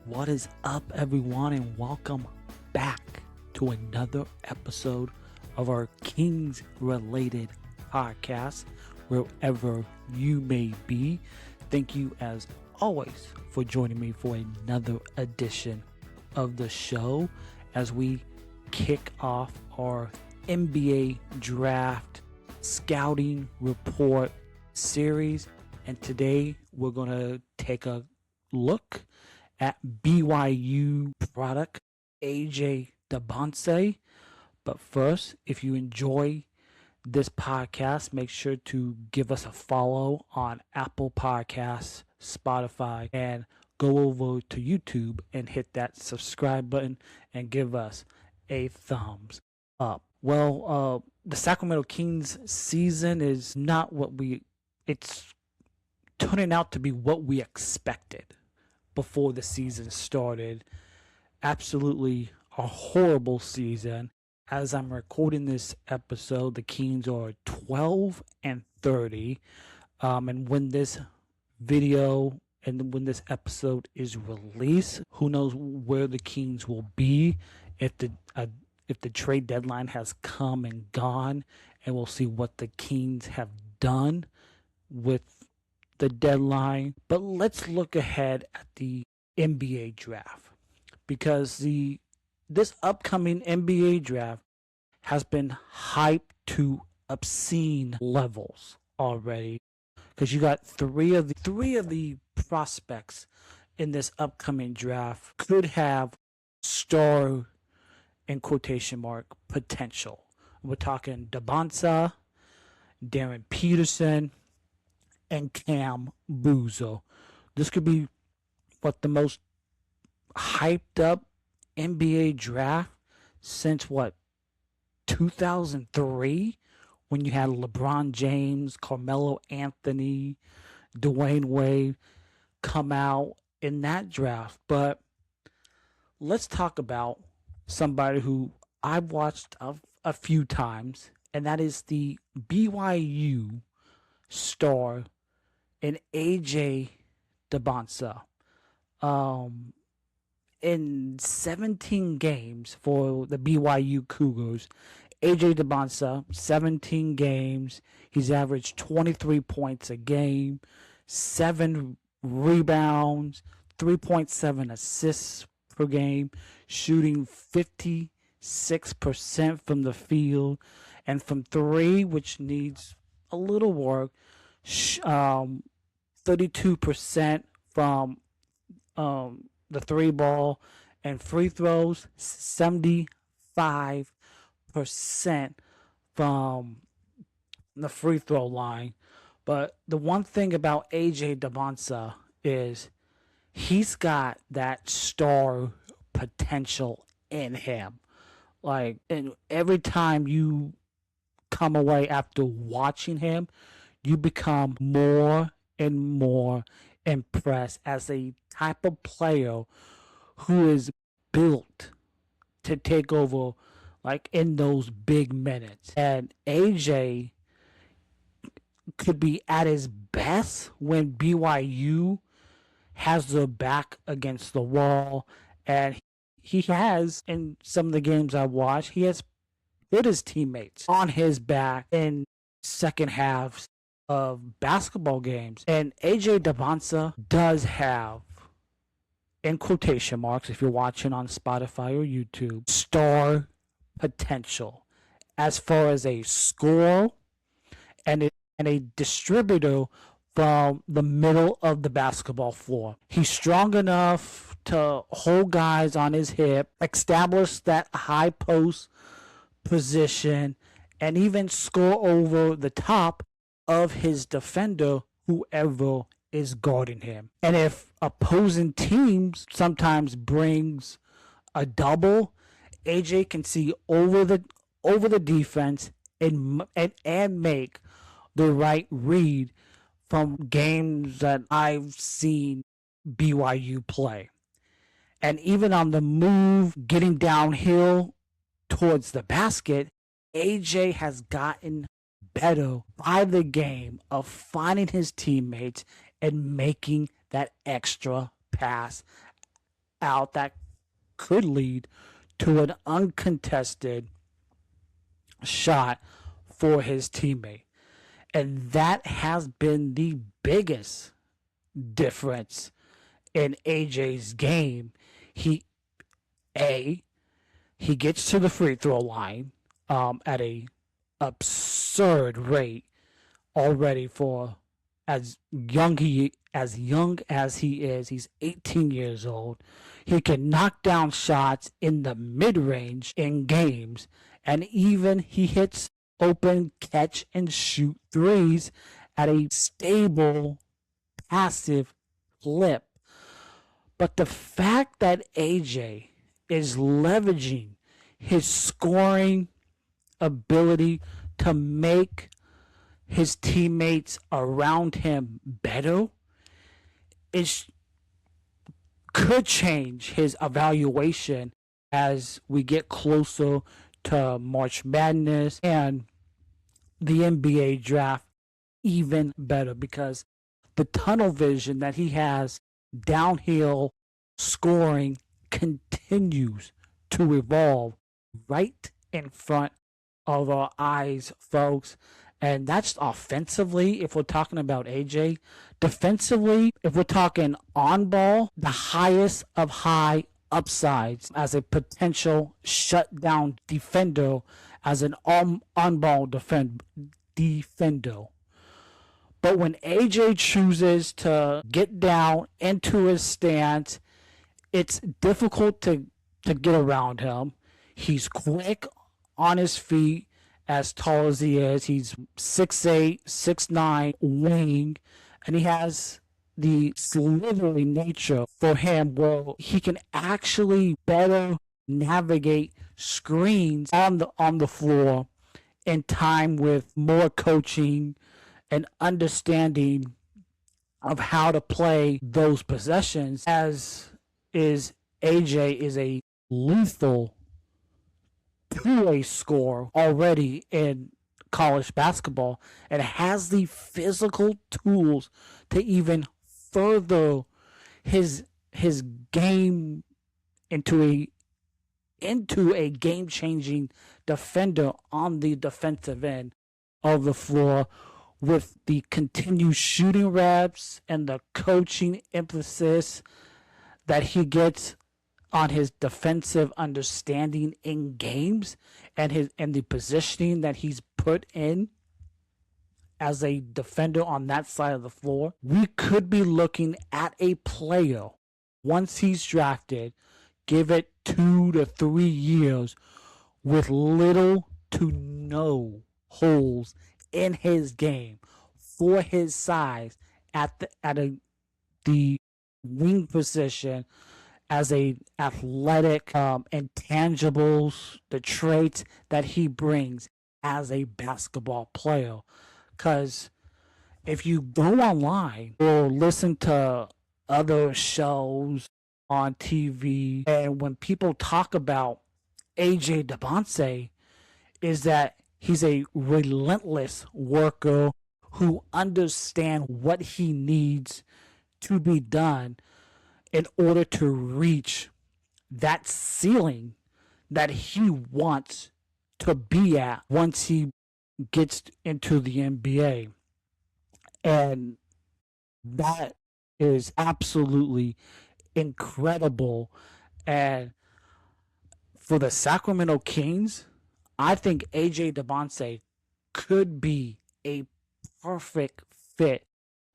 What is up, everyone, and welcome back to another episode of our Kings related podcast, wherever you may be. Thank you, as always, for joining me for another edition of the show as we kick off our NBA draft scouting report series. And today we're going to take a look at BYU product AJ Dybantsa. But first, if you enjoy this podcast, make sure to give us a follow on Apple Podcasts, Spotify, and go over to YouTube and hit that subscribe button and give us a thumbs up. Well, the Sacramento Kings season is not it's turning out to be what we expected before the season started. Absolutely a horrible season. As I'm recording this episode, the Kings are 12-30. And when this video and when this episode is released, who knows where the Kings will be if the trade deadline has come and gone, and we'll see what the Kings have done with the deadline. But let's look ahead at the NBA draft, because this upcoming NBA draft has been hyped to obscene levels already, because you got three of the prospects in this upcoming draft could have star, in quotation mark, potential. We're talking Dybantsa, Darren Peterson, and Cam Boozer. This could be the most hyped up NBA draft since 2003, when you had LeBron James, Carmelo Anthony, Dwayne Wade come out in that draft. But let's talk about somebody who I've watched a few times, and that is the BYU star in AJ Dybantsa. In 17 games for the BYU Cougars, AJ Dybantsa, 17 games, he's averaged 23 points a game, 7 rebounds, 3.7 assists per game, shooting 56% from the field, and from three, which needs a little work, 32% from the three ball, and free throws 75% from the free throw line. But the one thing about AJ Dybantsa is he's got that star potential in him. And every time you come away after watching him, you become more and more impressed as a type of player who is built to take over in those big minutes. And AJ could be at his best when BYU has their back against the wall. And he has, in some of the games I watched, he has put his teammates on his back in second halves of basketball games. And AJ Dybantsa does have, in quotation marks, if you're watching on Spotify or YouTube, star potential as far as a scorer and a distributor from the middle of the basketball floor. He's strong enough to hold guys on his hip, establish that high post position, and even score over the top of his defender, whoever is guarding him. And if opposing teams sometimes brings a double, AJ can see over the defense and make the right read from games that I've seen BYU play. And even on the move, getting downhill towards the basket, AJ has gotten better by the game of finding his teammates and making that extra pass out that could lead to an uncontested shot for his teammate. And that has been the biggest difference in AJ's game. He he gets to the free throw line at a absurd rate already for as young as he is. He's 18 years old. He can knock down shots in the mid-range in games, and even he hits open catch and shoot threes at a stable passive clip. But the fact that AJ is leveraging his scoring ability to make his teammates around him better could change his evaluation as we get closer to March Madness and the NBA draft even better, because the tunnel vision that he has downhill scoring continues to evolve right in front of our eyes, folks. And that's offensively, if we're talking about AJ. Defensively, if we're talking on ball, the highest of high upsides as a potential shutdown defender, as an on ball defender. But when AJ chooses to get down into his stance, it's difficult to get around him. He's quick on his feet, as tall as he is. He's 6'8", 6'9", wing, and he has the slithery nature for him where he can actually better navigate screens on the floor in time with more coaching and understanding of how to play those possessions, as is AJ is a lethal two-way scorer already in college basketball and has the physical tools to even further his game into a game-changing defender on the defensive end of the floor, with the continued shooting reps and the coaching emphasis that he gets on his defensive understanding in games, and the positioning that he's put in as a defender on that side of the floor. We could be looking at a player, once he's drafted, give it 2 to 3 years, with little to no holes in his game for his size at the wing position, as a athletic intangibles, the traits that he brings as a basketball player. Because if you go online or listen to other shows on TV, and when people talk about AJ Dybantsa, is that he's a relentless worker who understands what he needs to be done in order to reach that ceiling that he wants to be at once he gets into the NBA. And that is absolutely incredible. And for the Sacramento Kings, I think AJ Dybantsa could be a perfect fit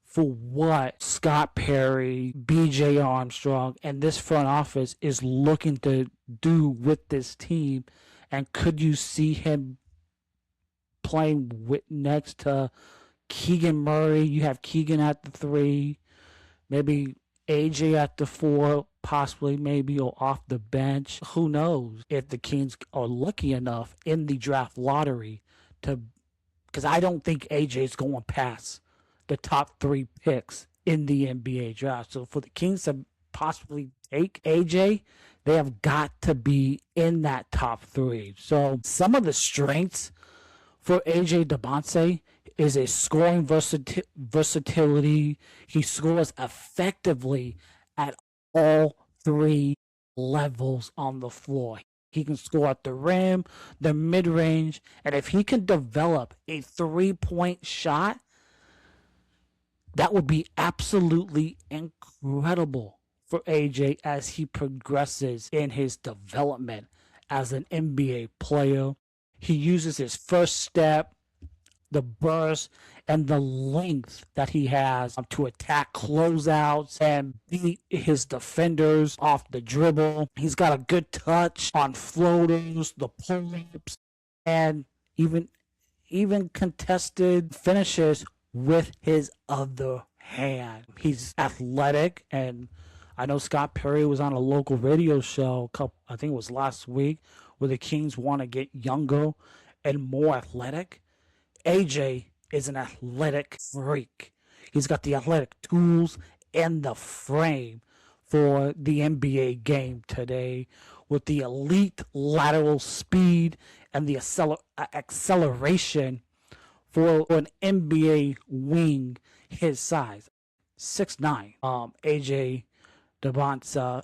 for what Scott Perry, BJ Armstrong, and this front office is looking to do with this team. And could you see him playing next to Keegan Murray? You have Keegan at the 3, maybe AJ at the 4, possibly, maybe, or off the bench. Who knows if the Kings are lucky enough in the draft lottery to, because I don't think AJ is going past the top 3 picks in the NBA draft. So for the Kings to possibly take AJ, they have got to be in that top 3. So some of the strengths for AJ Dybantsa is a scoring versatility. He scores effectively at all three levels on the floor. He can score at the rim, the mid range, and if he can develop a 3-point shot, that would be absolutely incredible for AJ as he progresses in his development as an NBA player. He uses his first step, the burst, and the length that he has to attack closeouts and beat his defenders off the dribble. He's got a good touch on floaters, the pull-ups, and even contested finishes with his other hand. He's athletic, and I know Scott Perry was on a local radio show, I think it was last week, where the Kings want to get younger and more athletic. AJ is an athletic freak. He's got the athletic tools and the frame for the NBA game today, with the elite lateral speed and the acceleration for an NBA wing his size. 6'9". AJ Dybantsa,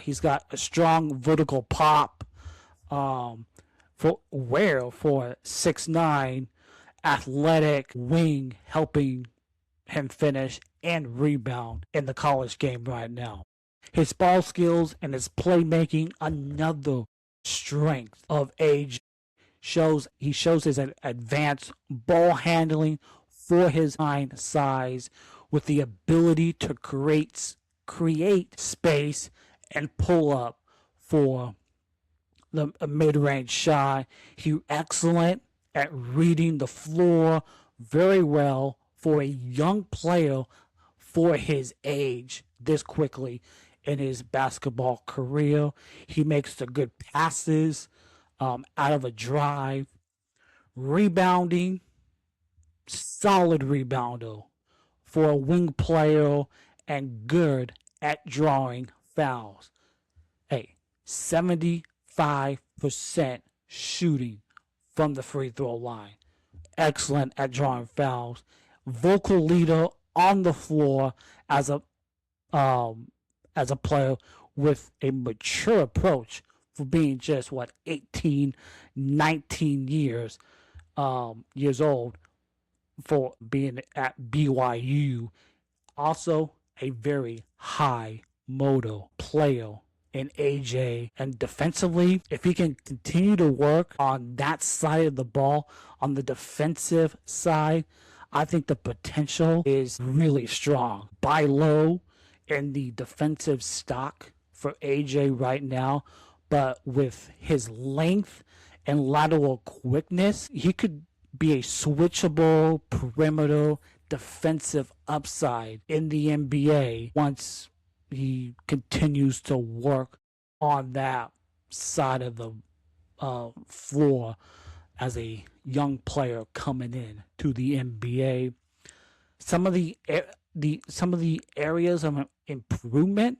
he's got a strong vertical pop. For 6'9", athletic wing, helping him finish and rebound in the college game right now. His ball skills and his playmaking, another strength of AJ. He shows his advanced ball handling for his fine size, with the ability to create space and pull up for the mid-range shot. He's excellent at reading the floor very well for a young player for his age this quickly in his basketball career. He makes the good passes out of a drive. Rebounding, solid rebounder for a wing player, and good at drawing fouls. 75% shooting from the free throw line. Excellent at drawing fouls. Vocal leader on the floor as a player with a mature approach for being just 18, 19 years old, for being at BYU. Also a very high motor player in AJ, and defensively, if he can continue to work on that side of the ball, on the defensive side, I think the potential is really strong. Buy low in the defensive stock for AJ right now, but with his length and lateral quickness, he could be a switchable perimeter defensive upside in the NBA once he continues to work on that side of the floor as a young player coming in to the NBA. Some of the areas of improvement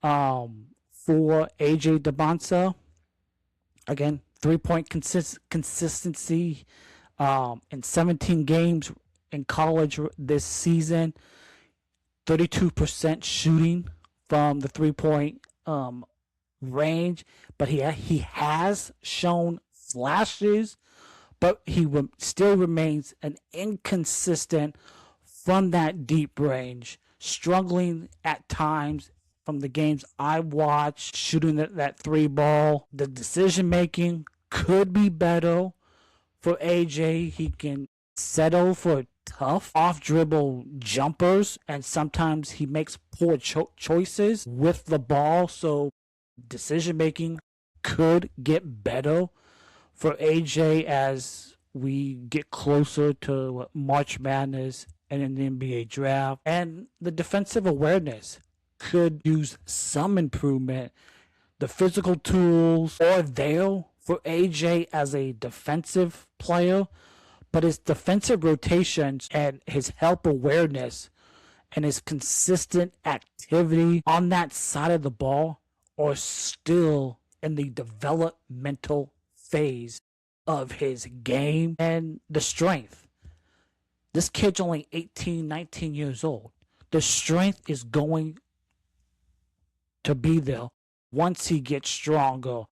for AJ Dybantsa, again, 3-point consistency in 17 games in college this season. 32% shooting from the 3-point range, but he has shown flashes, but he still remains an inconsistent from that deep range, struggling at times from the games I watched, shooting that 3 ball. The decision making could be better for AJ. He can settle for tough off dribble jumpers, and sometimes he makes poor choices with the ball, so decision making could get better for AJ as we get closer to March Madness and in the NBA draft. And the defensive awareness could use some improvement. The physical tools are there for AJ as a defensive player, but his defensive rotations and his help awareness and his consistent activity on that side of the ball are still in the developmental phase of his game. And the strength. This kid's only 18, 19 years old. The strength is going to be there once he gets stronger.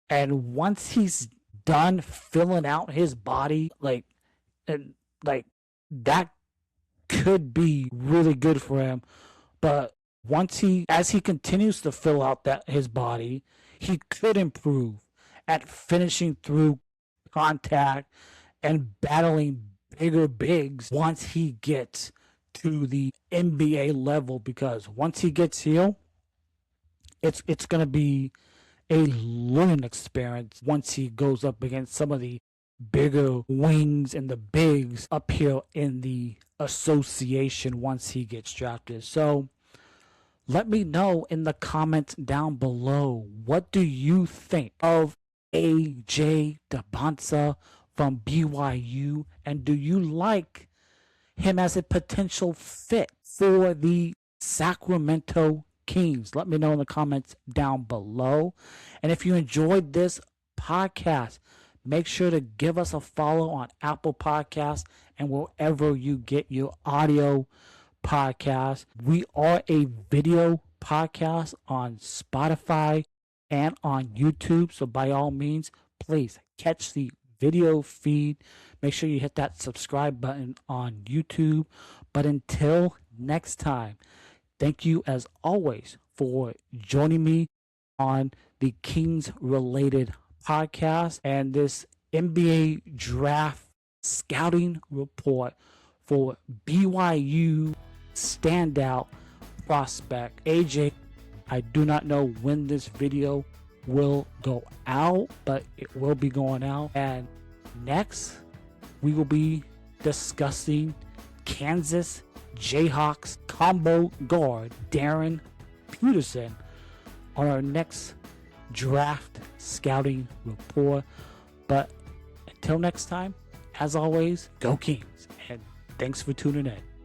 And once he's done filling out his body, and like that could be really good for him. But as he continues to fill out his body, he could improve at finishing through contact and battling bigger bigs once he gets to the NBA level. Because once he gets here, it's going to be a learning experience once he goes up against some of the bigger wings and the bigs up here in the association once he gets drafted. So let me know in the comments down below, what do you think of AJ Dybantsa from BYU, and do you like him as a potential fit for the Sacramento Kings? Let me know in the comments down below. And if you enjoyed this podcast, make sure to give us a follow on Apple Podcasts and wherever you get your audio podcast. We are a video podcast on Spotify and on YouTube, so by all means, please catch the video feed. Make sure you hit that subscribe button on YouTube. But until next time, thank you as always for joining me on the Kings related podcast and this NBA draft scouting report for BYU standout prospect AJ. I do not know when this video will go out, but it will be going out. And next, we will be discussing Kansas Jayhawks combo guard Darren Peterson on our next draft scouting report. But until next time, as always, go Kings, and thanks for tuning in.